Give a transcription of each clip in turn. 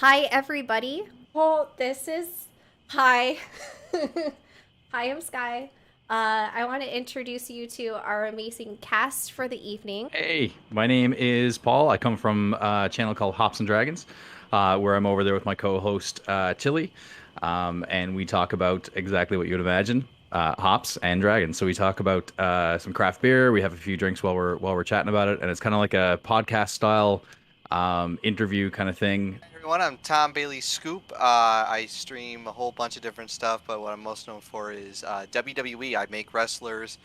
Hi, everybody. Well, this is. Hi. Hi, I'm Sky. I want to introduce you to our amazing cast for the evening. Hey, my name is Paul. I come from a channel called Hops and Dragons, where I'm over there with my co-host Tilly, and we talk about exactly what you would imagine, hops and dragons. So we talk about some craft beer. We have a few drinks while we're chatting about it, and it's kind of like a podcast style interview kind of thing. Hey everyone, I'm Tom Bailey Scoop. I stream a whole bunch of different stuff, but what I'm most known for is WWE. I make wrestlers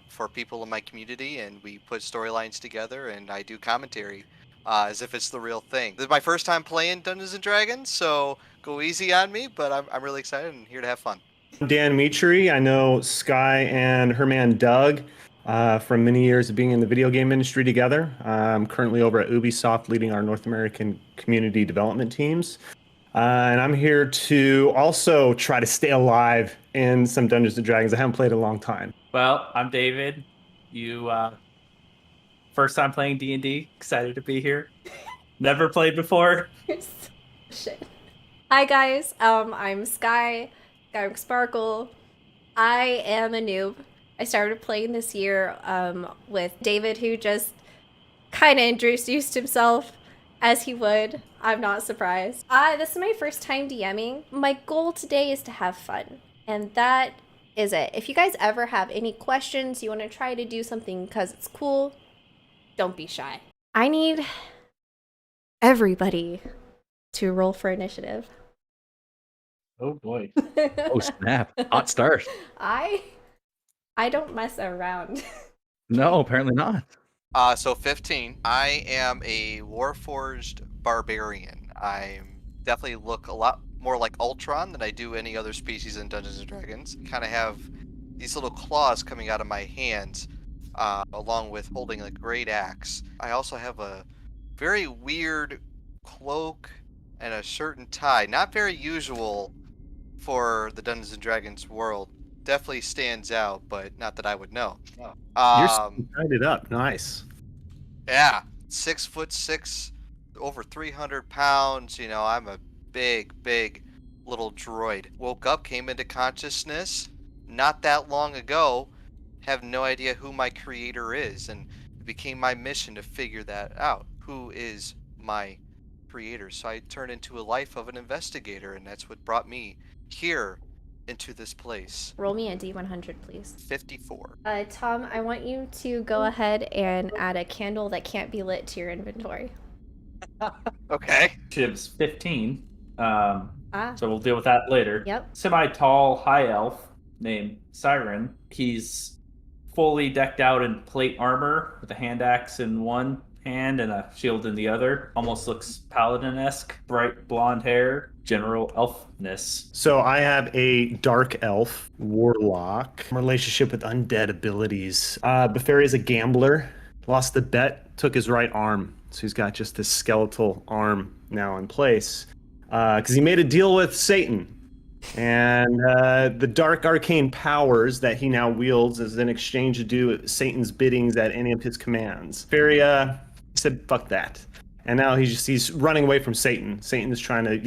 for people in my community, and we put storylines together, and I do commentary as if it's the real thing. This is my first time playing Dungeons and Dragons, so go easy on me, but I'm really excited and here to have fun. I'm Dan Mitri. I know Sky and her man Doug from many years of being in the video game industry together. I'm currently over at Ubisoft leading our North American community development teams. And I'm here to also try to stay alive in some Dungeons and Dragons. I haven't played in a long time. Well, I'm David. You first time playing D&D. Excited to be here. Never played before. Shit. Hi, guys. I'm Sky Sparkle. I am a noob. I started playing this year with David, who just kind of introduced himself as he would. I'm not surprised. This is my first time DMing. My goal today is to have fun, and that is it. If you guys ever have any questions, you want to try to do something because it's cool, don't be shy. I need everybody to roll for initiative. Oh boy. Oh snap! Hot start. I don't mess around. No, apparently not. So 15. I am a Warforged barbarian. I definitely look a lot more like Ultron than I do any other species in Dungeons and Dragons. Kind of have these little claws coming out of my hands, along with holding a great axe. I also have a very weird cloak and a shirt and tie. Not very usual for the Dungeons and Dragons world. Definitely stands out, but not that I would know. You're Um, tied it up. Nice. yeah, 6'6", over 300 pounds. You know, I'm a big little droid. Woke up, came into consciousness not that long ago. Have no idea who my creator is, and it became my mission to figure that out. Who is my creator? So I turned into a life of an investigator, and that's what brought me here into this place. Roll me a D100, please. 54. Tom, I want you to go ahead and add a candle that can't be lit to your inventory. Okay. Chib's 15. Ah. So we'll deal with that later. Yep. Semi-tall high elf named Siren. He's fully decked out in plate armor with a hand axe in one hand and a shield in the other. Almost looks paladin-esque. Bright blonde hair. General elfness. So I have a dark elf warlock relationship with undead abilities. Beferi is a gambler. Lost the bet, took his right arm. So he's got just this skeletal arm now in place. Because he made a deal with Satan. And the dark arcane powers that he now wields is in exchange to do Satan's biddings at any of his commands. Beferi said, fuck that. And now he's running away from Satan. Satan is trying to,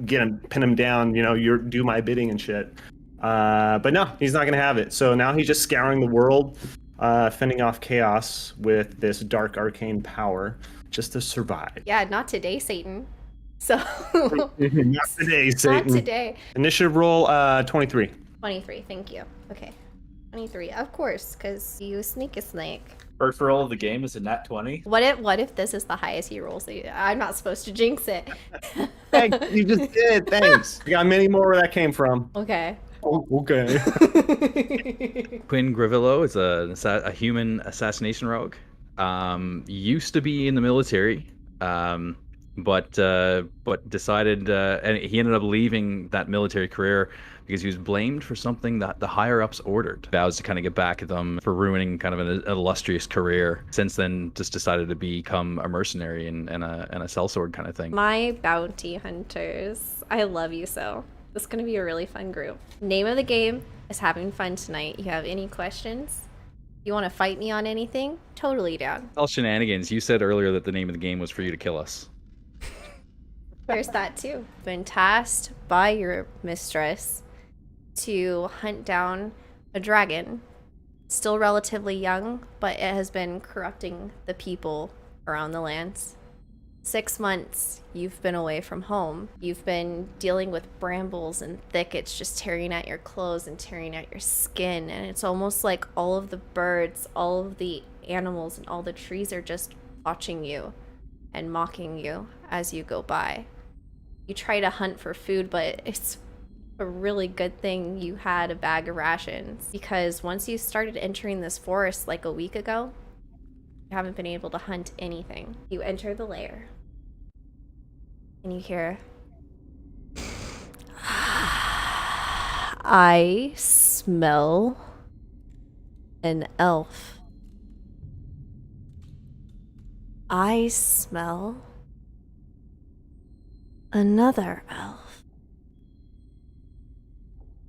get him, pin him down, do my bidding and shit. But no, he's not gonna have it. So now he's just scouring the world, fending off chaos with this dark arcane power just to survive. Yeah, not today, Satan. So Not today, Satan. not today. Initiative roll 23. 23, thank you. Okay. 23, of course, because you sneak a snake. First roll of the game is a nat 20. What if this is the highest he rolls? I'm not supposed to jinx it. Hey, you just did. Thanks. I got many more where that came from. Okay. Oh, okay. Quinn Grivillo is a human assassination rogue. Used to be in the military, but decided, and he ended up leaving that military career because he was blamed for something that the higher ups ordered. Vows to kind of get back at them for ruining kind of an illustrious career. Since then, just decided to become a mercenary and a sellsword kind of thing. My bounty hunters, I love you so. This is going to be a really fun group. Name of the game is having fun tonight. You have any questions? You want to fight me on anything? Totally down. All shenanigans. You said earlier that the name of the game was for you to kill us. There's that too. Been tasked by your mistress to hunt down a dragon. Still relatively young, but it has been corrupting the people around the lands. 6 months you've been away from home. You've been dealing with brambles and thickets just tearing at your clothes and tearing at your skin. And it's almost like all of the birds, all of the animals, and all the trees are just watching you and mocking you as you go by. You try to hunt for food, but it's a really good thing you had a bag of rations, because once you started entering this forest like a week ago, you haven't been able to hunt anything. You enter the lair and you hear, I smell an elf. I smell another elf.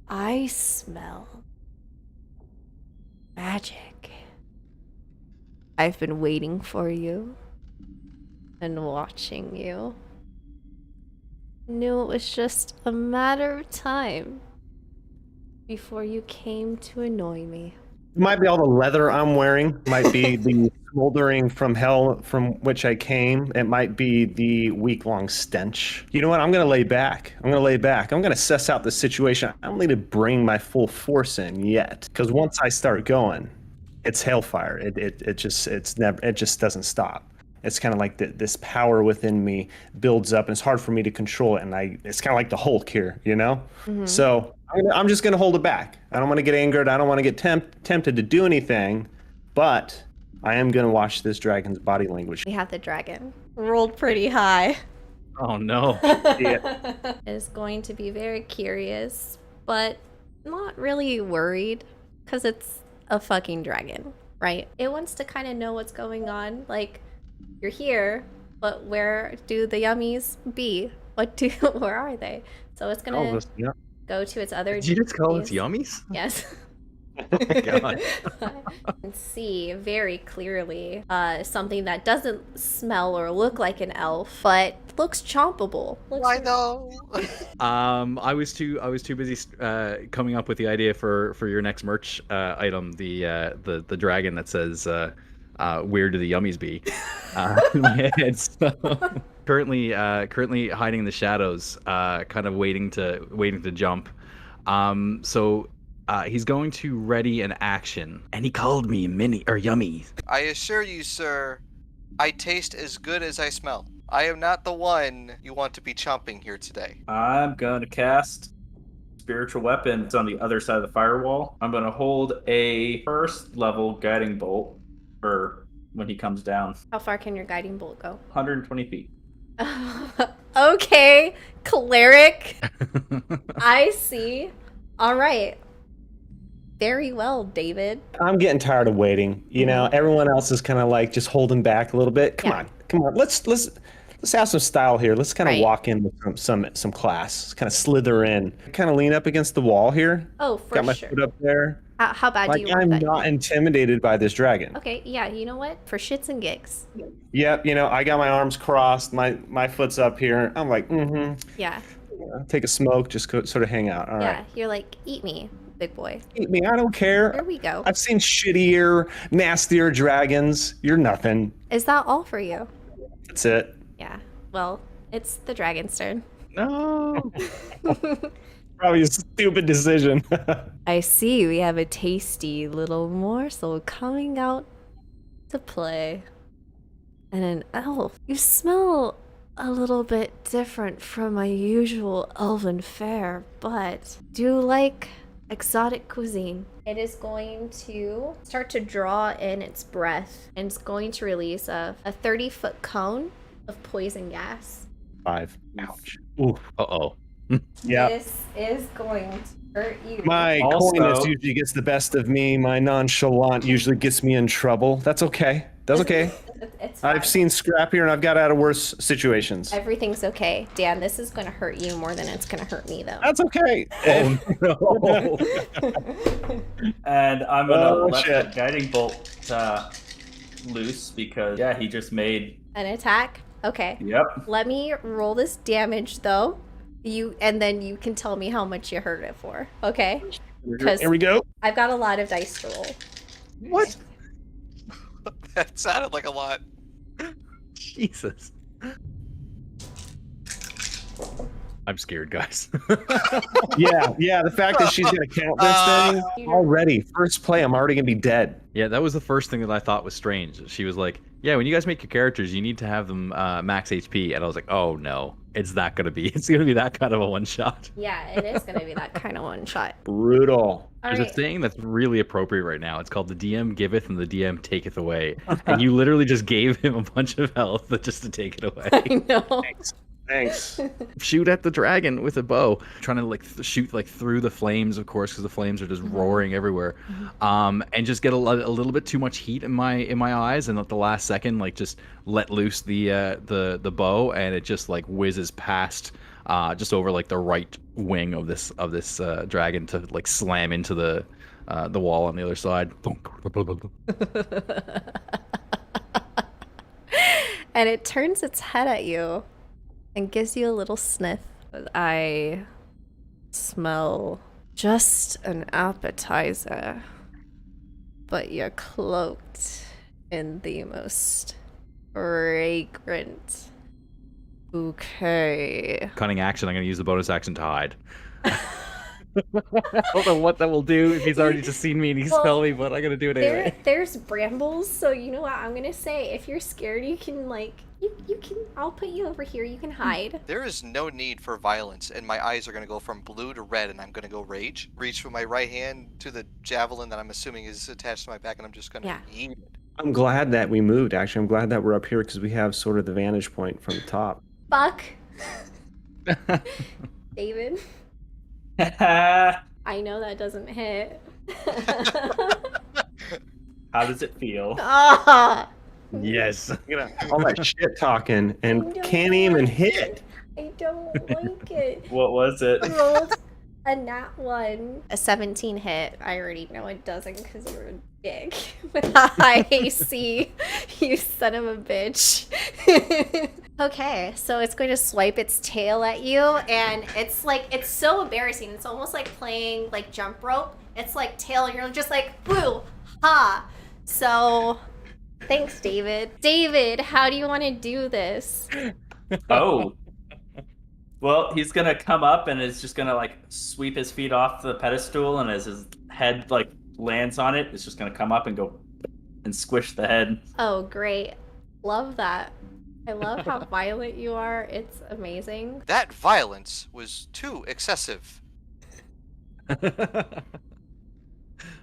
I smell magic. I've been waiting for you and watching you. Knew it was just a matter of time before you came to annoy me. It might be all the leather I'm wearing. Might be the smoldering from hell from which I came. It might be the week-long stench. You know what? I'm going to lay back. I'm going to suss out the situation. I don't need to bring my full force in yet. Because once I start going, it's hellfire. It just doesn't stop. It's kind of like this power within me builds up, and it's hard for me to control it. And it's kind of like the Hulk here, you know? Mm-hmm. So I'm just going to hold it back. I don't want to get angered. I don't want to get tempted to do anything, but I am going to watch this dragon's body language. We have the dragon. Rolled pretty high. Oh, no. Yeah. Is going to be very curious, but not really worried, because it's a fucking dragon, right? It wants to kind of know what's going on. Like, you're here, but where do the yummies be? Where are they? So it's gonna go to its other. Did you just call us yummies? Yes. Oh my god. And see very clearly something that doesn't smell or look like an elf, but looks chompable. Why though? I was too busy coming up with the idea for your next merch item, the dragon that says where do the yummies be? In my head. So, currently hiding in the shadows, kind of waiting to jump. So he's going to ready an action, and he called me yummy. I assure you, sir, I taste as good as I smell. I am not the one you want to be chomping here today. I'm going to cast spiritual weapon. It's on the other side of the firewall. I'm going to hold a first level guiding bolt for when he comes down. How far can your guiding bolt go? 120 feet. Okay, cleric. I see. All right. Very well, David. I'm getting tired of waiting. You know, everyone else is kind of like just holding back a little bit. Come on. Let's have some style here. Let's kind of walk in with some class. Kind of slither in. Kind of lean up against the wall here. Oh, for sure. Got my foot up there. How bad do you want I'm that? not intimidated by this dragon. Okay, yeah, you know what? For shits and gigs. Yep, I got my arms crossed, my foot's up here. I'm like, Yeah. Take a smoke, just sort of hang out. All right. You're like, eat me, big boy. Eat me, I don't care. There we go. I've seen shittier, nastier dragons. You're nothing. Is that all for you? That's it. Yeah. Well, it's the dragon's turn. No. Probably a stupid decision. I see we have a tasty little morsel coming out to play. And an elf. You smell a little bit different from my usual elven fare, but do you like exotic cuisine? It is going to start to draw in its breath, and it's going to release a 30-foot cone of poison gas. 5. Ouch. Ooh. Uh-oh. Yeah. This is going to hurt you. My coyness usually gets the best of me. My nonchalant usually gets me in trouble. That's okay. That's okay. It's fine. I've seen scrap here, and I've got out of worse situations. Everything's okay. Dan, this is going to hurt you more than it's going to hurt me, though. That's okay. Oh, no. And I'm going to let the guiding bolt loose because, he just made An attack? Okay. Yep. Let me roll this damage though. And then you can tell me how much you hurt it for. Okay? Because Here we go. I've got a lot of dice to roll. What? That sounded like a lot. Jesus. I'm scared, guys. Yeah. The fact that she's gonna count this thing already, first play, I'm already gonna be dead. Yeah, that was the first thing that I thought was strange. She was like, "Yeah, when you guys make your characters, you need to have them max HP," and I was like, "Oh no, it's gonna be that kind of a one shot." Yeah, it is gonna be that kind of one shot. Brutal. All There's right. a saying that's really appropriate right now. It's called the DM giveth and the DM taketh away, and you literally just gave him a bunch of health just to take it away. I know. Thanks. Shoot at the dragon with a bow, trying to like shoot like through the flames, of course, because the flames are just roaring everywhere, and just get a little bit too much heat in my eyes, and at the last second, like just let loose the bow, and it just like whizzes past, just over like the right wing of this dragon to like slam into the wall on the other side. And it turns its head at you and gives you a little sniff. I smell just an appetizer, but you're cloaked in the most fragrant bouquet. Cunning action. I'm gonna use the bonus action to hide. I don't know what that will do if he's already just seen me and he's smelled me, but I'm gonna do it anyway. There's brambles, so you know what I'm gonna say. If you're scared, you can like you can. I'll put you over here. You can hide. There is no need for violence, and my eyes are going to go from blue to red, and I'm going to go rage. Reach with my right hand to the javelin that I'm assuming is attached to my back, and I'm just going to eat it. I'm glad that we moved, actually. I'm glad that we're up here because we have sort of the vantage point from the top. Fuck. David. I know that doesn't hit. How does it feel? Ah, Yes. All that shit talking and can't even hit. I don't like it. What was it? I rolled a nat 1. A 17 hit. I already know it doesn't because you're big. With a high AC, you son of a bitch. Okay, so it's going to swipe its tail at you, and it's like, it's so embarrassing. It's almost like playing like jump rope. It's like tail, you're just like, woo, ha. So, thanks, David. David, how do you want to do this? Oh. Well, he's gonna come up and is just gonna like sweep his feet off the pedestal, and as his head like lands on it, it's just gonna come up and go and squish the head. Oh, great. Love that. I love how violent you are. It's amazing. That violence was too excessive.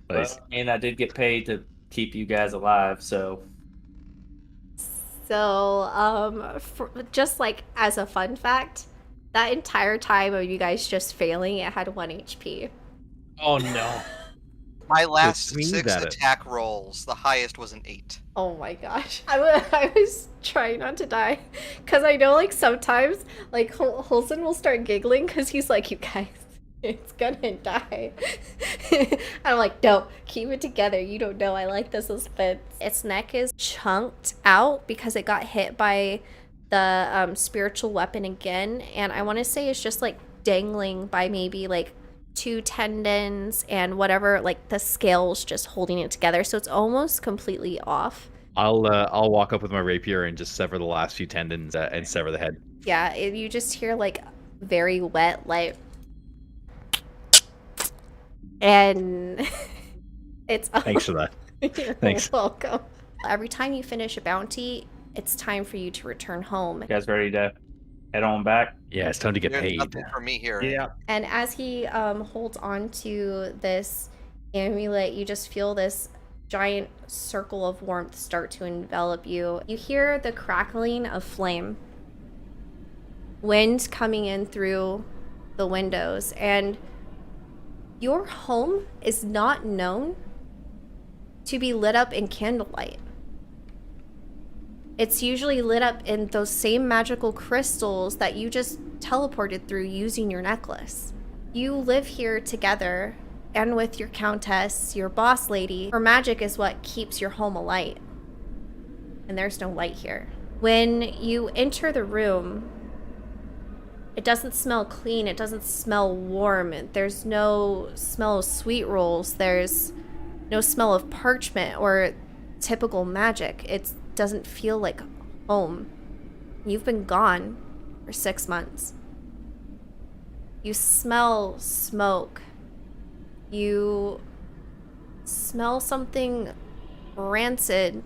Nice. And I did get paid to keep you guys alive, so Just like as a fun fact, that entire time of you guys just failing, it had 1 HP. Oh no. My last swing 6 at it. attack rolls, the highest was an 8. Oh my gosh. I was trying not to die. Because I know, like, sometimes, like, Holson will start giggling because he's like, you guys, it's gonna die. I'm like, no, keep it together. You don't know. I like the suspense. Its neck is chunked out because it got hit by the spiritual weapon again. And I want to say it's just, like, dangling by maybe, like, 2 tendons and whatever, like the scales just holding it together, so it's almost completely off. I'll walk up with my rapier and just sever the last few tendons and sever the head. Yeah, you just hear like very wet, like, and it's Thanks for that. You're Thanks. welcome. Every time you finish a bounty, it's time for you to return home. you guys ready to head on back? Yeah, it's time to get There's paid. nothing for me here. Yeah. And as he holds on to this amulet, you just feel this giant circle of warmth start to envelop you. You hear the crackling of flame, wind coming in through the windows, and your home is not known to be lit up in candlelight. It's usually lit up in those same magical crystals that you just teleported through using your necklace. You live here together and with your countess, your boss lady. Her magic is what keeps your home alight. And there's no light here. When you enter the room, it doesn't smell clean. It doesn't smell warm. There's no smell of sweet rolls. There's no smell of parchment or typical magic. It doesn't feel like home. You've been gone for 6 months. You smell smoke. You smell something rancid.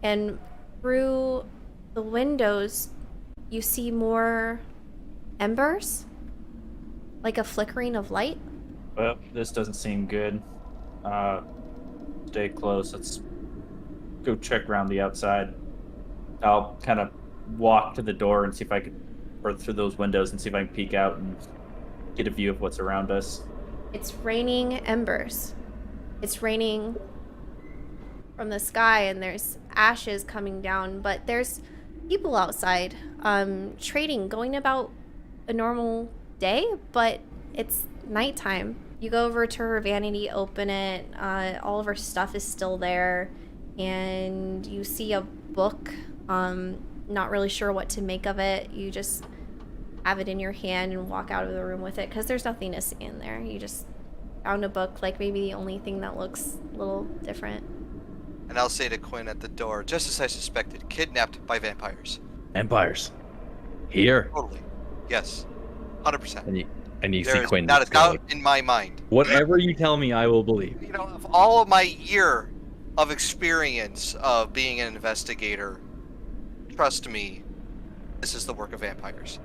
And through the windows, you see more embers, like a flickering of light. Well, this doesn't seem good. Stay close. Let's go check around the outside. I'll kind of walk to the door and see if I can, or through those windows and see if I can peek out and get a view of what's around us. It's raining embers. It's raining from the sky, and there's ashes coming down, but there's people outside trading, going about a normal day, but it's nighttime. You go over to her vanity, open it, all of her stuff is still there, and you see a book. Not really sure what to make of it. You just have it in your hand and walk out of the room with it because there's nothing to see in there. You just found a book, like maybe the only thing that looks a little different. And I'll say to Quinn at the door, just as I suspected, kidnapped by vampires. Vampires. Here. Totally. Yes. 100%. And you see There is Quinn. not a just go doubt like, in my mind. whatever you tell me, I will believe. You know, of all of my year of experience of being an investigator, trust me, this is the work of vampires.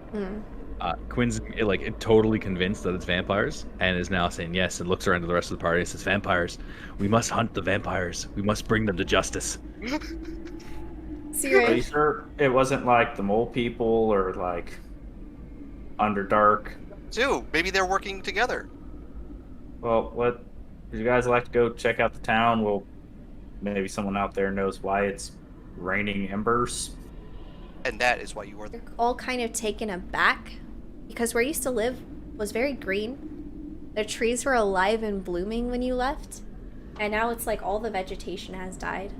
Quinn's like totally convinced that it's vampires and is now saying yes, and looks around to the rest of the party and says, vampires. We must hunt the vampires. We must bring them to justice. Are Siri. you sure it wasn't like the mole people or like Underdark? Too. Maybe they're working together. Well, what? Would you guys like to go check out the town? Well, maybe someone out there knows why it's raining embers. And that is why you are You're all kind of taken aback because where you used to live was very green. The trees were alive and blooming when you left, and now it's like all the vegetation has died.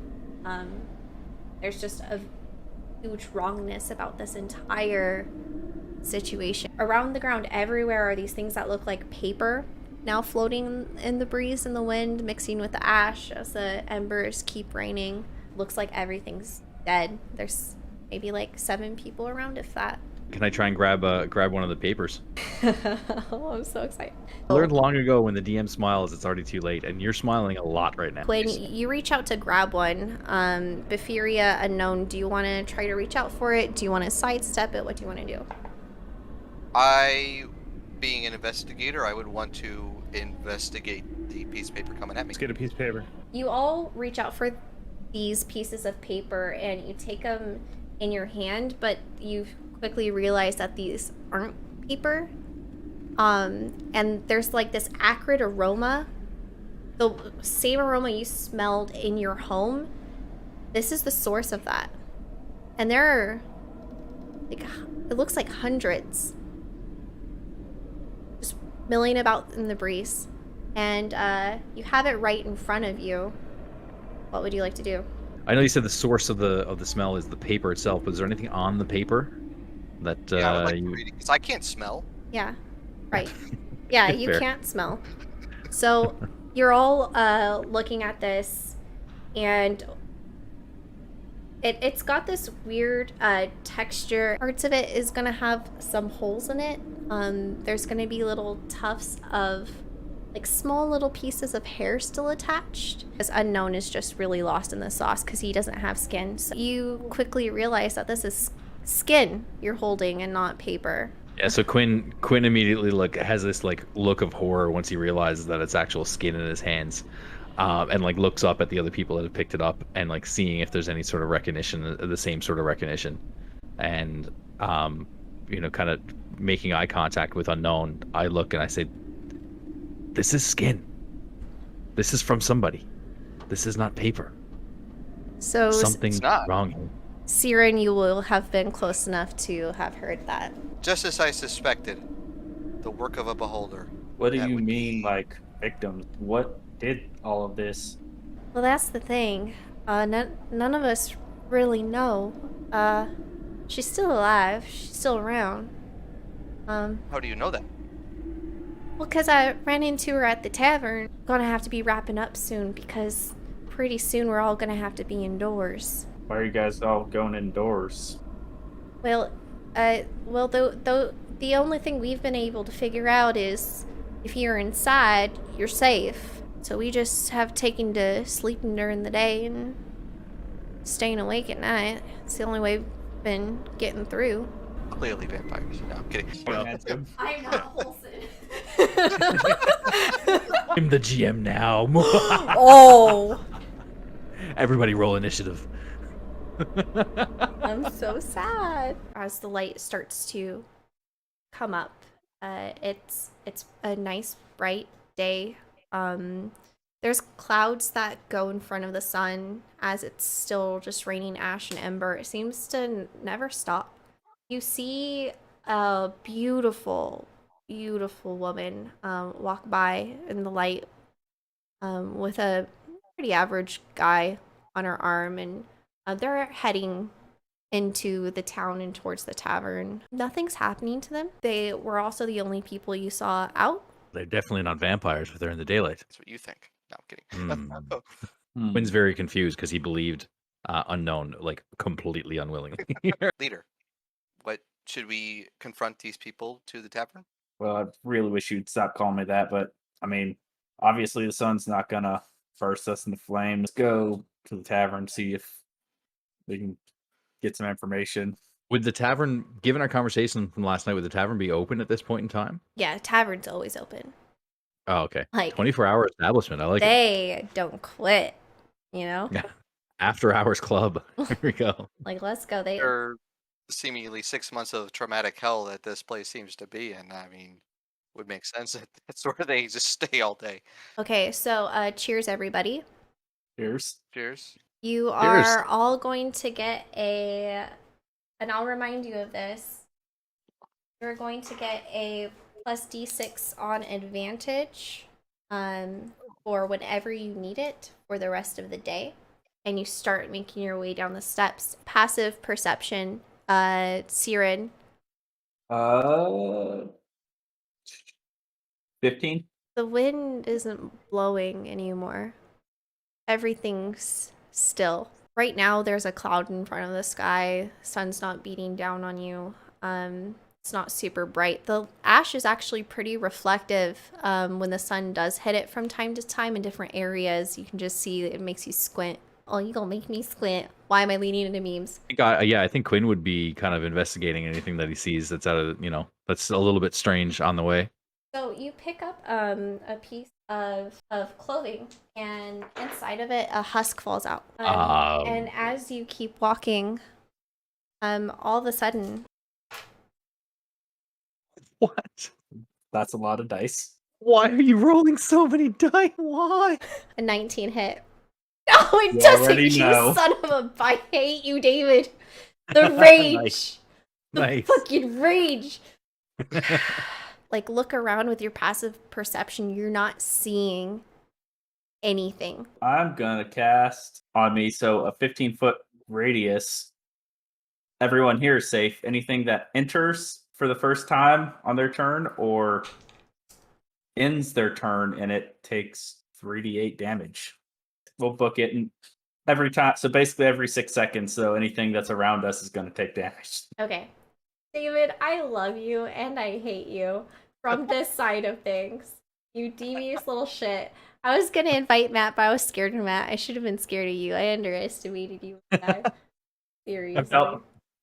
There's just a huge wrongness about this entire situation. Around the ground everywhere are these things that look like paper, now floating in the breeze and the wind, mixing with the ash as the embers keep raining. Looks like everything's dead. There's maybe like 7 people around, if that. Can I try and grab one of the papers? Oh, I'm so excited. I learned long ago when the DM smiles, it's already too late, and you're smiling a lot right now. When you reach out to grab one, Befiria Unknown, do you want to try to reach out for it? Do you want to sidestep it? What do you want to do? I, being an investigator, I would want to investigate the piece of paper coming at me. Let's get a piece of paper. You all reach out for these pieces of paper and you take them in your hand, but you quickly realize that these aren't paper. And there's like this acrid aroma, the same aroma you smelled in your home. This is the source of that. And there are, like, it looks like hundreds just milling about in the breeze. And you have it right in front of you. What would you like to do? I know you said the source of the smell is the paper itself, but is there anything on the paper that Yeah, I would like to you... read it because I can't smell. Yeah, right. Yeah, you Fair. can't smell. So you're all looking at this, and it's got this weird texture. Parts of it is going to have some holes in it. There's going to be little tufts of like small little pieces of hair still attached. This Unknown is just really lost in the sauce because he doesn't have skin. So you quickly realize that this is skin you're holding and not paper. Yeah, so Quinn immediately has this like look of horror once he realizes that it's actual skin in his hands, and like looks up at the other people that have picked it up and like seeing if there's any sort of recognition, the same sort of recognition, and kind of making eye contact with Unknown. I look and I say, "This is skin. This is from somebody. This is not paper. So Something's not. wrong here." Siren, you will have been close enough to have heard that. Just as I suspected, the work of a beholder. What do That you would mean, be- like, victims? What did all of this? Well, that's the thing. None of us really know. She's still alive. She's still around. How do you know that? Well, because I ran into her at the tavern. Gonna have to be wrapping up soon because pretty soon we're all gonna have to be indoors. Why are you guys all going indoors? Well, the only thing we've been able to figure out is if you're inside, you're safe. So we just have taken to sleeping during the day and staying awake at night. It's the only way we've been getting through. Clearly vampires. No, I'm kidding. I'm not wholesome. I'm the GM now. Oh, Everybody roll initiative. I'm so sad. As the light starts to come up, it's a nice bright day. There's clouds that go in front of the sun as it's still just raining ash and ember. It seems to never stop. You see a beautiful, beautiful woman walk by in the light with a pretty average guy on her arm, and they're heading into the town and towards the tavern. Nothing's happening to them. They were also the only people you saw out. They're definitely not vampires if they're in the daylight. That's what you think. No, I'm kidding. Quinn's very confused because he believed unknown, like completely unwillingly. Leader, what should we confront these people to the tavern? Well, I really wish you'd stop calling me that, but I mean, obviously the sun's not gonna burst us in the flames. Let's go to the tavern, see if we can get some information. Would the tavern, given our conversation from last night, would the tavern be open at this point in time? Yeah, tavern's always open. Oh, okay. Like 24-hour establishment. I like it. they don't quit, you know? Yeah. After hours club. Here we go. Like, let's go. They After seemingly 6 months of traumatic hell that this place seems to be in, I mean, would make sense that that's where they just stay all day. Okay, so cheers everybody. Cheers. Cheers. You Cheers. are all going to get and I'll remind you of this. You're going to get a plus d6 on advantage for whenever you need it for the rest of the day. And you start making your way down the steps. Passive perception, Siren. 15. The wind isn't blowing anymore. Everything's still. Right now, there's a cloud in front of the sky. Sun's not beating down on you. It's not super bright. The ash is actually pretty reflective when the sun does hit it from time to time in different areas. You can just see it makes you squint. Oh, you gonna make me squint. Why am I leaning into memes? I think Quinn would be kind of investigating anything that he sees that's out of, that's a little bit strange on the way. So you pick up a piece of clothing, and inside of it, a husk falls out. And as you keep walking, all of a sudden, What? That's a lot of dice. Why are you rolling so many dice? Why? a 19 hit. Oh, it You doesn't, already you know. son of a... I hate you, David. The rage. Nice. The Nice. fucking rage. Like, look around with your passive perception. You're not seeing anything. I'm gonna cast on me, so a 15-foot radius. Everyone here is safe. Anything that enters for the first time on their turn or ends their turn and it takes 3d8 damage. We'll book it and every time, so basically every 6 seconds, so anything that's around us is going to take damage. Okay. David, I love you and I hate you from this side of things. You devious little shit. I was gonna invite Matt, but I was scared of Matt. I should have been scared of you. I underestimated you. Seriously.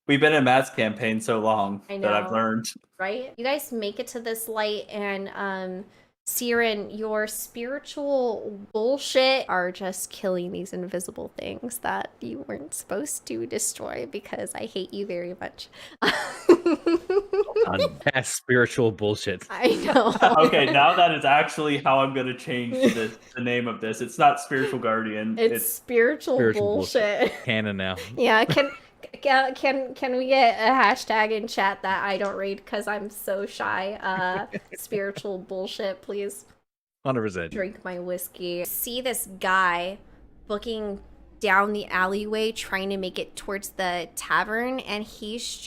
We've been in Matt's campaign so long I that I've know. learned. Right? You guys make it to this light, and Siren, your spiritual bullshit are just killing these invisible things that you weren't supposed to destroy because I hate you very much. That's spiritual bullshit. I know. Okay, now that is actually how I'm going to change the name of this. It's not Spiritual Guardian. It's spiritual bullshit. Canon now. Yeah, can we get a hashtag in chat that I don't read because I'm so shy? Spiritual bullshit, please. 100%. Drink my whiskey. See this guy booking down the alleyway trying to make it towards the tavern, and he's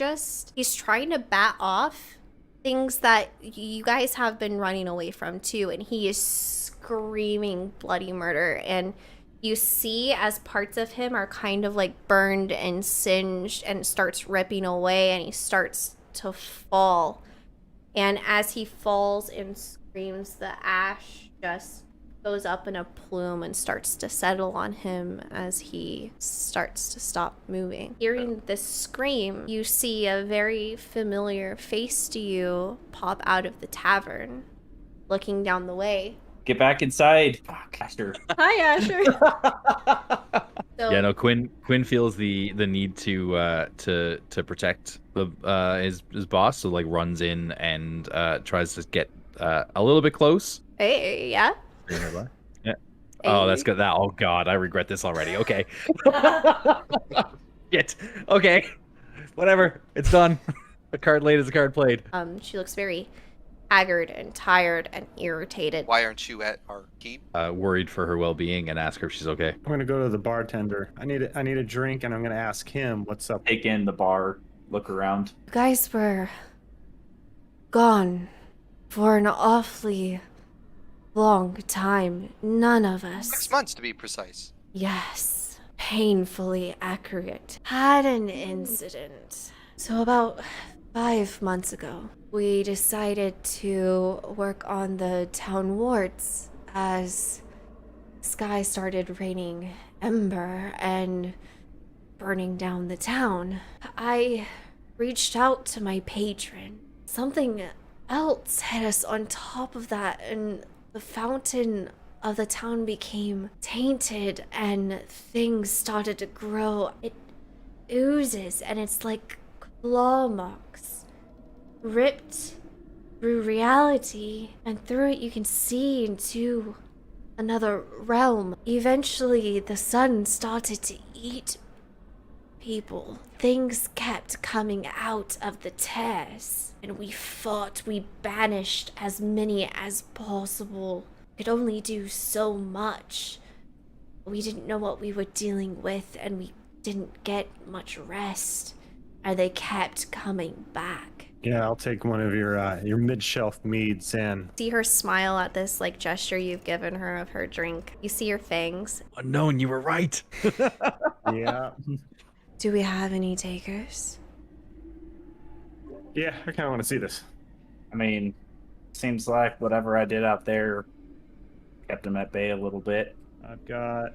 trying to bat off things that you guys have been running away from too, and he is screaming bloody murder. And you see as parts of him are kind of like burned and singed and starts ripping away, and he starts to fall. And as he falls and screams, the ash just goes up in a plume and starts to settle on him as he starts to stop moving. Hearing this scream, you see a very familiar face to you pop out of the tavern, looking down the way. Get back inside. Fuck, Asher. Hi, Asher. So, Yeah, no. Quinn feels the need to protect his boss, so like runs in and tries to get a little bit close. hey, yeah. Yeah. Oh, that's good. Oh God, I regret this already. Okay. Shit. Okay. Whatever. It's done. A card laid is a card played. She looks very haggard and tired and irritated. Why aren't you at our keep? Worried for her well-being and ask her if she's okay. I'm gonna go to the bartender. I need a drink, and I'm gonna ask him what's up. Take in the bar, look around. You guys were gone for an awfully long time. None of us. 6 months to be precise. Yes, painfully accurate. Had an incident. So about 5 months ago, we decided to work on the town wards as sky started raining ember and burning down the town. I reached out to my patron. Something else hit us on top of that, and the fountain of the town became tainted and things started to grow. It oozes and it's like claw marks ripped through reality, and through it you can see into another realm. Eventually the sun started to eat people. Things kept coming out of the tears, and we fought. We banished as many as possible. Could only do so much. We didn't know what we were dealing with, and we didn't get much rest, and they kept coming back. Yeah, I'll take one of your mid-shelf meads and See her smile at this like gesture you've given her of her drink. You see her fangs. Unknown, you were right. yeah. Do we have any takers? Yeah, I kind of want to see this. I mean, seems like whatever I did out there kept him at bay a little bit. I've got.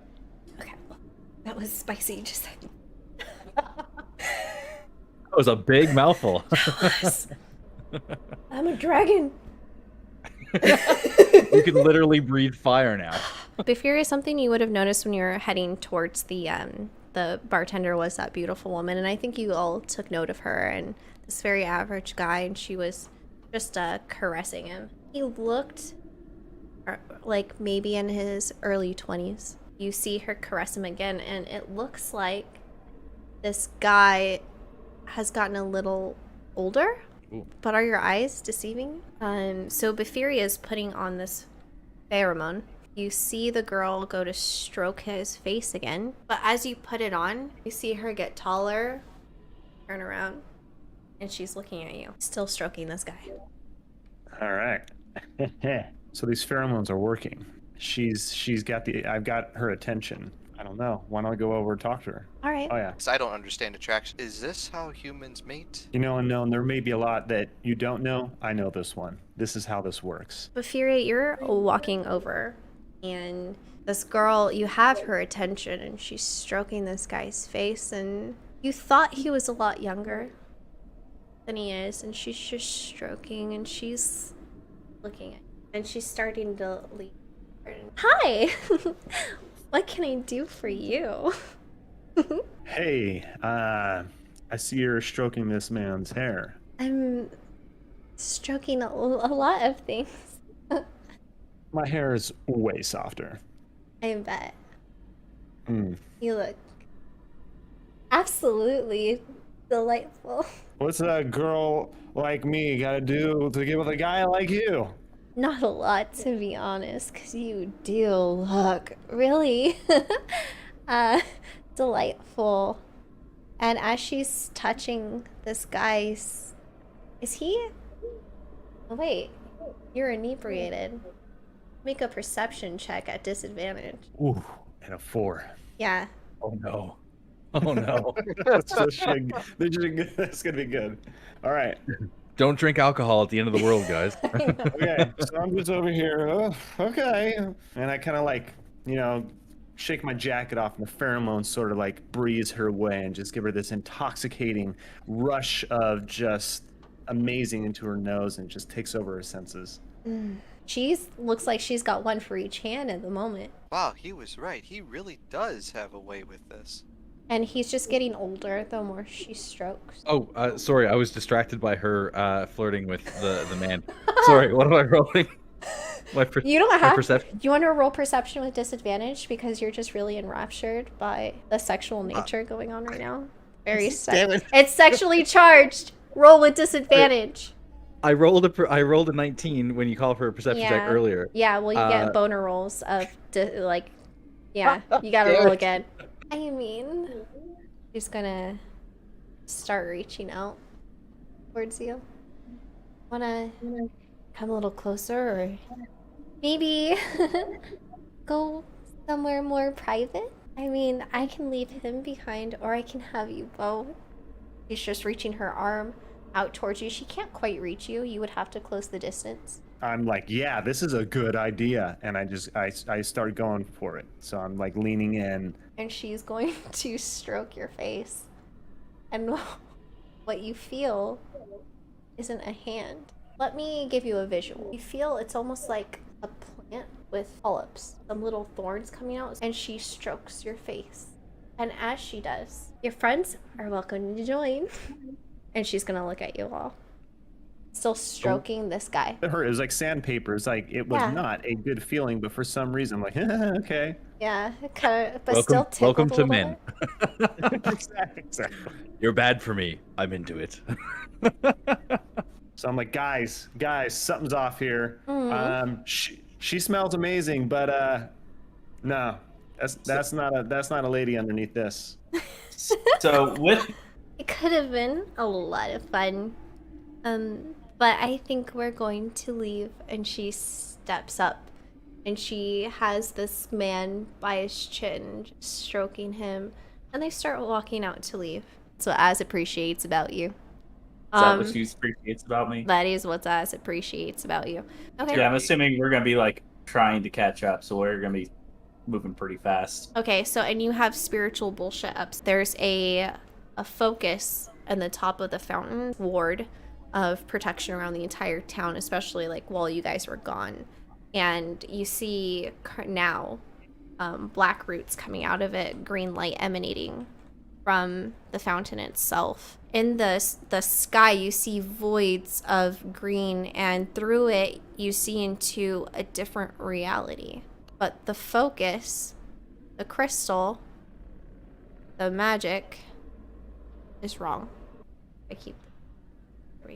Okay, that was spicy. Just That was a big mouthful. I'm a dragon. You can literally breathe fire now. Before something you would have noticed when you were heading towards the bartender was that beautiful woman, and I think you all took note of her and this very average guy, and she was just caressing him. He looked like maybe in his early 20s. You see her caress him again, and it looks like this guy has gotten a little older. Ooh. But are your eyes deceiving? So Befiria is putting on this pheromone. You see the girl go to stroke his face again, but as you put it on, you see her get taller, turn around, and she's looking at you, still stroking this guy. All right. So these pheromones are working. I've got her attention. I don't know. Why don't I go over and talk to her? All right. Oh yeah. 'Cause I don't understand attraction. Is this how humans mate? You know, unknown. There may be a lot that you don't know. I know this one. This is how this works. Befiria, you're walking over, and this girl, you have her attention, and she's stroking this guy's face, and you thought he was a lot younger than he is, and she's just stroking, and she's looking at you, and she's starting to leave. Hi! What can I do for you? Hey, I see you're stroking this man's hair. I'm stroking a lot of things. My hair is way softer. I bet. Mm. You look absolutely delightful. What's a girl like me gotta do to get with a guy like you? Not a lot, to be honest, because you do look really delightful. And as she's touching this guy's, is he? Oh, wait, you're inebriated. Make a perception check at disadvantage. Ooh, and a 4. Yeah. Oh no. Oh no. That's gonna be good. All right. Don't drink alcohol at the end of the world, guys. Okay, so I'm just over here. Oh, okay. And I kind of like, shake my jacket off, and the pheromones sort of like breeze her way and just give her this intoxicating rush of just amazing into her nose and just takes over her senses. She's looks like she's got one for each hand at the moment. Wow, he was right. He really does have a way with this. And he's just getting older the more she strokes. Oh, sorry, I was distracted by her flirting with the man. Sorry, what am I rolling? You don't have. Perception? You want to roll perception with disadvantage because you're just really enraptured by the sexual nature going on right now. Very It's sexually charged. Roll with disadvantage. I rolled a 19 when you called for a perception check earlier. Yeah, well, you get boner rolls of yeah, you gotta roll again. I mean, she's gonna start reaching out towards you. Wanna come a little closer, or maybe go somewhere more private? I mean, I can leave him behind, or I can have you both. She's just reaching her arm out towards you. She can't quite reach you. You would have to close the distance. I'm like, yeah, this is a good idea, and I start going for it. So I'm like leaning in, and she's going to stroke your face, and what you feel isn't a hand. Let me give you a visual. You feel it's almost like a plant with polyps, some little thorns coming out, and she strokes your face. And as she does, your friends are welcome to join. And she's gonna look at you all, still stroking this guy. It hurt. It was like sandpaper. It's like it was not a good feeling, but for some reason, I'm like, okay. Yeah, kind of, but still tickled welcome a to little men. Exactly. You're bad for me. I'm into it. So I'm like, guys, something's off here. She smells amazing, but no, that's not a lady underneath this. So with It could have been a lot of fun, but I think we're going to leave. And she steps up, and she has this man by his chin, just stroking him, and they start walking out to leave. That's what Az appreciates about you. Is that what she appreciates about me? That is what Az appreciates about you. Okay. Yeah, I'm assuming we're gonna be like trying to catch up, so we're gonna be moving pretty fast. Okay, so and you have spiritual bullshit ups. There's a focus in the top of the fountain ward of protection around the entire town, especially like while you guys were gone. And you see now black roots coming out of it, green light emanating from the fountain itself. In the sky, you see voids of green, and through it, you see into a different reality. But the focus, the crystal, the magic is wrong. Here we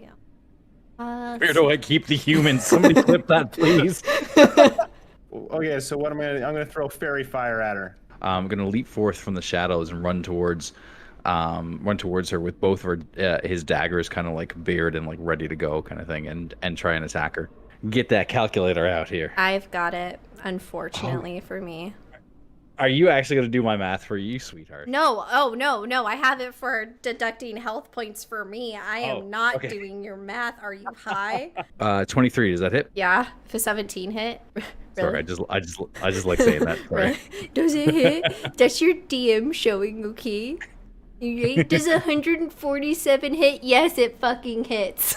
go. Where do I keep the humans? Somebody clip that, please. Okay, so what I'm gonna throw fairy fire at her. I'm gonna leap forth from the shadows and run towards her with both of his daggers kind of like bared and like ready to go kind of thing, and try and attack her. Get that calculator out here. I've got it, unfortunately for me. Are you actually going to do my math for you, sweetheart? No. Oh, no. I have it for deducting health points for me. I am not doing your math. Are you high? 23. Does that hit? Yeah. If a 17 hit. Really? Sorry, I just like saying that. Sorry. Does it hit? That's your DM showing, okay? Does 147 hit? Yes, it fucking hits.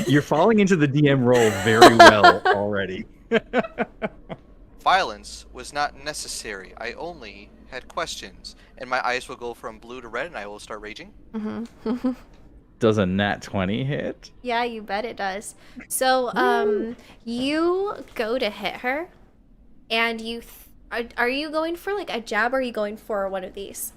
You're falling into the DM role very well already. Violence was not necessary. I only had questions. And my eyes will go from blue to red, and I will start raging. Mm-hmm. Does a nat 20 hit? Yeah, you bet it does. So, you go to hit her, and you... Are you going for, like, a jab, or are you going for one of these?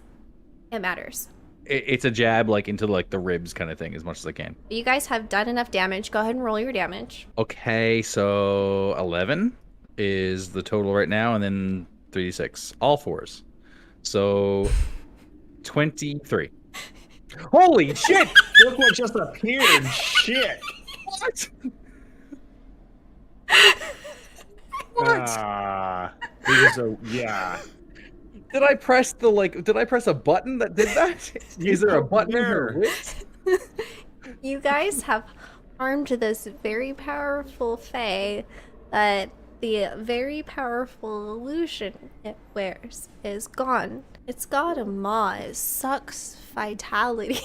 It matters. It's a jab, like, into, like, the ribs kind of thing, as much as I can. You guys have done enough damage. Go ahead and roll your damage. Okay, so 11? is the total right now, and then 3d6. All fours. So 23. Holy shit! Look what just appeared. Shit. What? Yeah. Did I press a button that did that? Is there a button in her wrist? You guys have harmed this very powerful fae that the very powerful illusion it wears is gone. It's got a maw. It sucks vitality.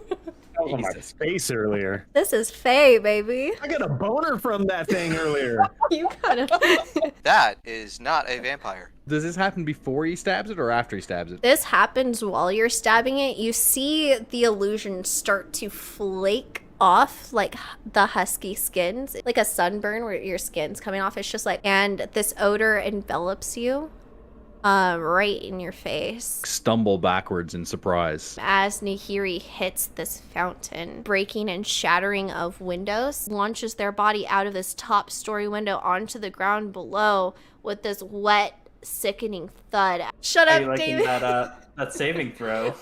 That was on my face earlier. This is fae, baby. I got a boner from that thing earlier. You gotta. That is not a vampire. Does this happen before he stabs it or after he stabs it? This happens while you're stabbing it. You see the illusion start to flake off, like the husky skins, like a sunburn where your skin's coming off. It's just like, and this odor envelops you right in your face Stumble backwards in surprise. as Nahiri hits this fountain, breaking and shattering of windows, launches their body out of this top story window onto the ground below with this wet, sickening thud. Shut Are up, you liking David. that saving throw?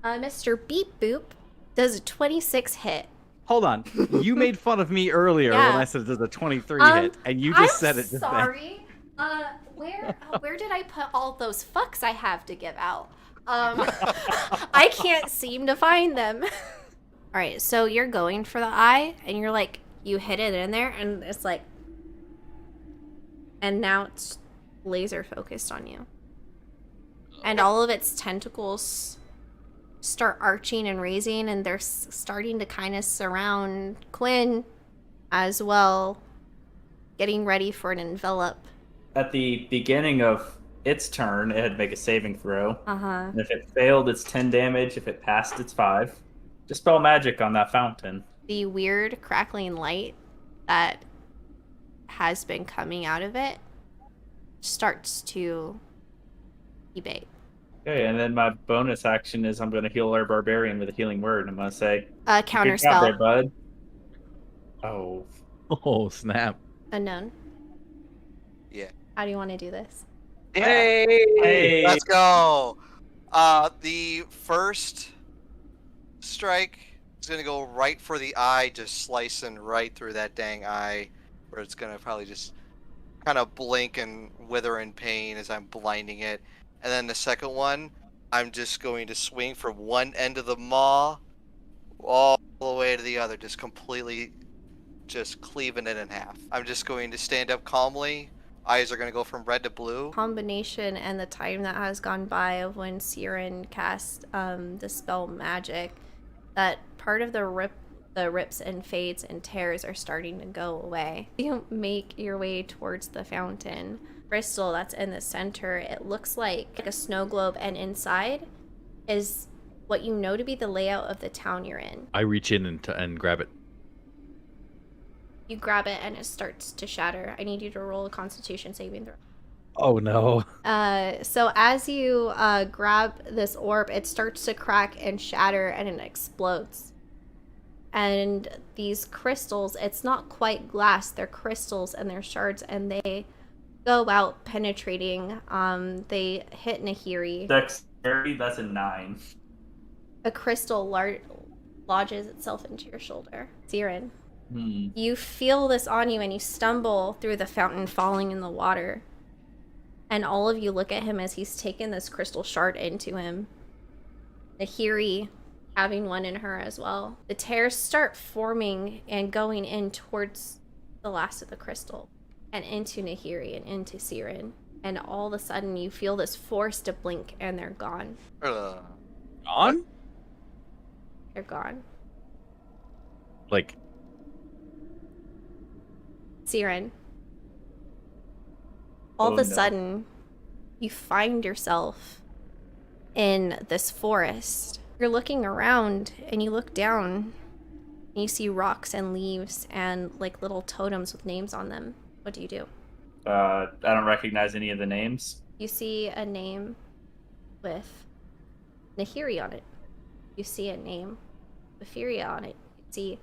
Mr. Beep Boop does a 26 hit. Hold on. You made fun of me earlier Yeah. when I said there's a 23 hit, and you I'm just said it just then. sorry. Where did I put all those fucks I have to give out? I can't seem to find them. All right, so you're going for the eye, and you're like, you hit it in there, and it's like, and now it's laser focused on you, and all of its tentacles start arching and raising, and they're starting to kind of surround Quinn as well, getting ready for an envelop. At the beginning of its turn, it had to make a saving throw. Uh-huh. And if it failed, it's 10 damage. If it passed, it's 5. Dispel magic on that fountain. The weird crackling light that has been coming out of it starts to ebate. Okay, and then my bonus action is I'm going to heal our barbarian with a healing word. I'm going to say, Counter "Good job spell. there, bud." Oh, Oh, snap. Unknown. Yeah. How do you want to do this? hey, Let's go. The first strike is gonna go right for the eye, just slicing right through that dang eye, where it's gonna probably just kind of blink and wither in pain as I'm blinding it. And then the second one, I'm just going to swing from one end of the maw all the way to the other, just completely just cleaving it in half. I'm just going to stand up calmly. Eyes are going to go from red to blue. Combination and the time that has gone by of when Siren cast the spell magic, that part of the rips and fades and tears are starting to go away. You make your way towards the fountain. Crystal that's in the center, it looks like a snow globe, and inside is what you know to be the layout of the town you're in. I reach in and grab it. You grab it and it starts to shatter. I need you to roll a Constitution saving throw. Oh, no. So as you grab this orb, it starts to crack and shatter and it explodes. And these crystals, it's not quite glass, they're crystals and they're shards, and they go out penetrating. They hit Nahiri. Dexterity, that's a 9. A crystal lodges itself into your shoulder. Siren. You feel this on you and you stumble through the fountain, falling in the water. And all of you look at him as he's taken this crystal shard into him. Nahiri having one in her as well. The tears start forming and going in towards the last of the crystal and into Nahiri and into Siren. And all of a sudden you feel this force to blink and they're gone. On? They're gone. Like, Siren. All of Oh, a no. sudden, you find yourself in this forest. You're looking around and you look down and you see rocks and leaves and like little totems with names on them. What do you do? I don't recognize any of the names. You see a name with Nahiri on it. You see a name with Furia on it. You see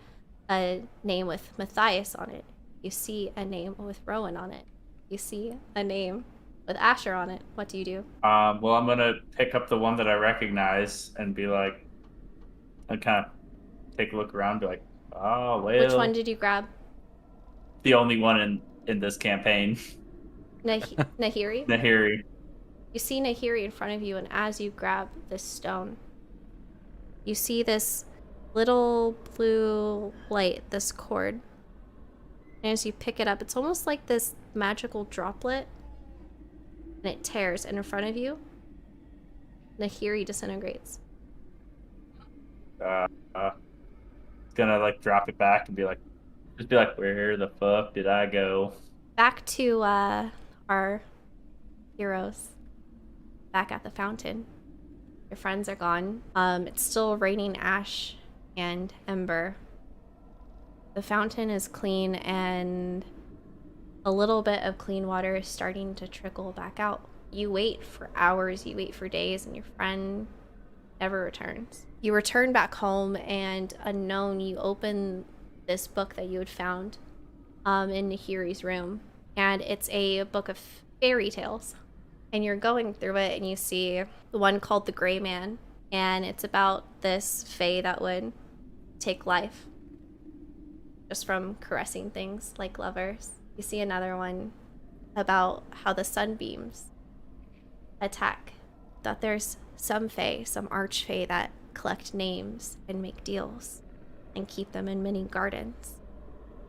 a name with Matthias on it. You see a name with Rowan on it. You see a name with Asher on it. What do you do? Well, I'm gonna pick up the one that I recognize and be like, and kind of take a look around, and be like, oh well. Which one did you grab? The only one in this campaign. Nahiri? Nahiri. You see Nahiri in front of you, and as you grab this stone, you see this little blue light, this cord. And as you pick it up, it's almost like this magical droplet, and it tears, and in front of you, Nahiri disintegrates. Gonna like drop it back and be like, just be like, where the fuck did I go? Back to our heroes. Back at the fountain. Your friends are gone. It's still raining ash and ember. The fountain is clean, and a little bit of clean water is starting to trickle back out. You wait for hours, you wait for days, and your friend never returns. You return back home, and unknown, you open this book that you had found in Nahiri's room. And it's a book of fairy tales. And you're going through it, and you see the one called The Gray Man. And it's about this fae that would take life just from caressing things like lovers. You see another one about how the sunbeams attack. That there's some fae, some archfae that collect names and make deals and keep them in many gardens.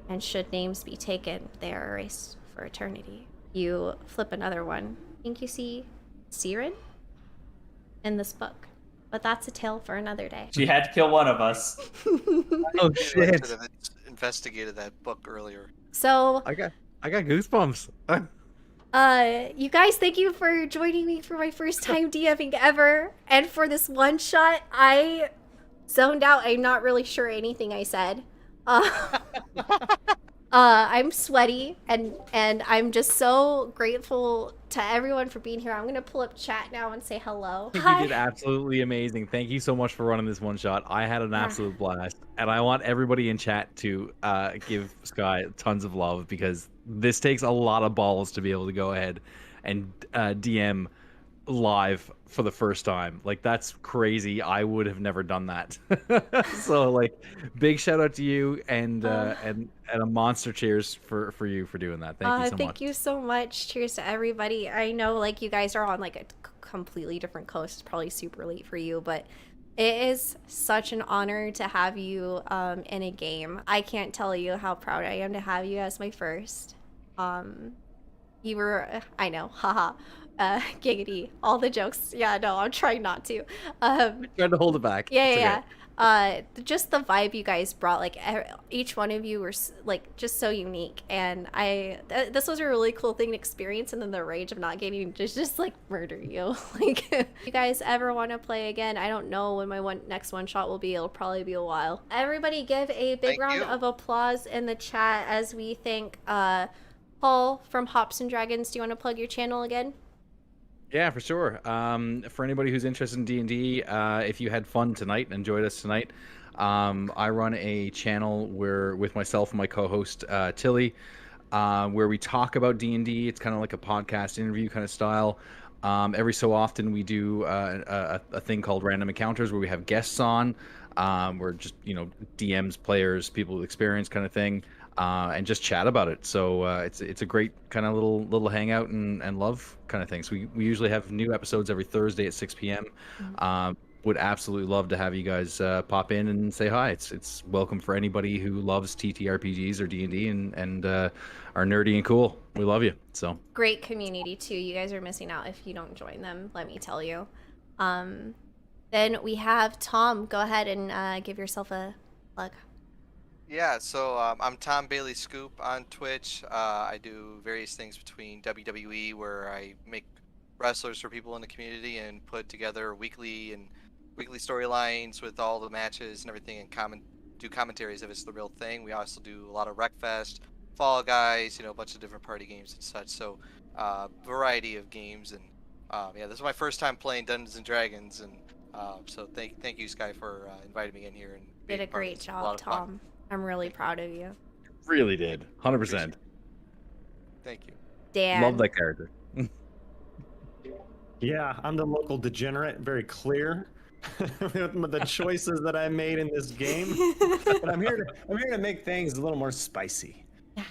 And should names be taken, they are erased for eternity. You flip another one. I think you see Siren in this book. But that's a tale for another day. She had to kill one of us. Oh Maybe I shit! should have investigated that book earlier. So, I got goosebumps. you guys, thank you for joining me for my first time DMing ever. And for this one shot, I zoned out. I'm not really sure anything I said. I'm sweaty, and I'm just so grateful to everyone for being here. I'm gonna pull up chat now and say hello. You did absolutely amazing. Thank you so much for running this one shot. I had an absolute blast, and I want everybody in chat to give Sky tons of love, because this takes a lot of balls to be able to go ahead and DM live for the first time. Like, that's crazy. I would have never done that. So like, big shout out to you, and a monster cheers for you for doing that. Thank you so much. Thank you so much. Cheers to everybody. I know, like, you guys are on like a completely different coast. It's probably super late for you, but it is such an honor to have you in a game. I can't tell you how proud I am to have you as my first. You were, I know, haha. Giggity, all the jokes. Yeah, no, I'm trying not to. Trying to hold it back. Yeah. Just the vibe you guys brought, like each one of you were like just so unique, and this was a really cool thing to experience. And then the rage of not getting to just like murder you. Like, if you guys ever want to play again, I don't know when my next one shot will be. It'll probably be a while. Everybody give a big round of applause in the chat as we thank Paul from Hops and Dragons. Do you want to plug your channel again? Yeah, for sure. For anybody who's interested in D&D, if you had fun tonight and enjoyed us tonight, I run a channel with myself and my co-host Tilly, where we talk about D&D. It's kind of like a podcast interview kind of style. Every so often we do a thing called Random Encounters, where we have guests on. We're just, DMs, players, people with experience kind of thing. And just chat about it. So it's a great kind of little hangout and love kind of thing. So we usually have new episodes every Thursday at 6 p.m. Would absolutely love to have you guys pop in and say hi. It's welcome for anybody who loves TTRPGs or D&D and are nerdy and cool. We love you. So great community too. You guys are missing out if you don't join them, let me tell you. Then we have Tom. Go ahead and give yourself a plug. Yeah, so I'm Tom Bailey Scoop on Twitch. I do various things between WWE, where I make wrestlers for people in the community and put together weekly storylines with all the matches and everything, and do commentaries if it's the real thing. We also do a lot of Wreckfest, Fall Guys, a bunch of different party games and such. So variety of games, and yeah, this is my first time playing Dungeons and Dragons, and so thank you, Sky, for inviting me in here. And did a great job, Tom. I'm really proud of you. Really did. 100%. Thank you. Dan. Love that character. Yeah, I'm the local degenerate, very clear with the choices that I made in this game. But I'm here to make things a little more spicy.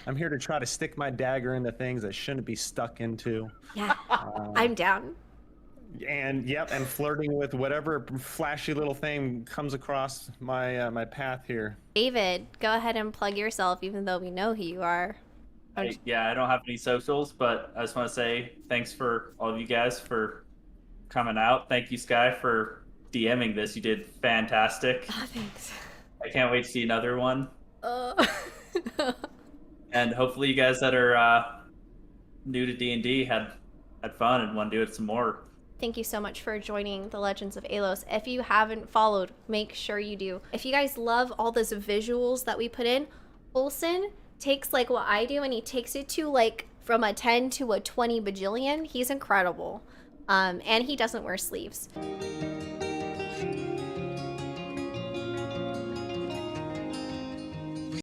I'm here to try to stick my dagger into things I shouldn't be stuck into. Yeah, I'm down. And and flirting with whatever flashy little thing comes across my my path here. David, go ahead and plug yourself, even though we know who you are. I don't have any socials, but I just want to say thanks for all of you guys for coming out. Thank you, Sky, for DMing this. You did fantastic. Oh, thanks. I can't wait to see another one. And And hopefully you guys that are new to D&D had fun and want to do it some more. thank you so much for joining the Legends of Aelos. If you haven't followed, make sure you do. If you guys love all those visuals that we put in, Olsen takes like what I do and he takes it to like from a 10 to a 20 bajillion. He's incredible. And he doesn't wear sleeves.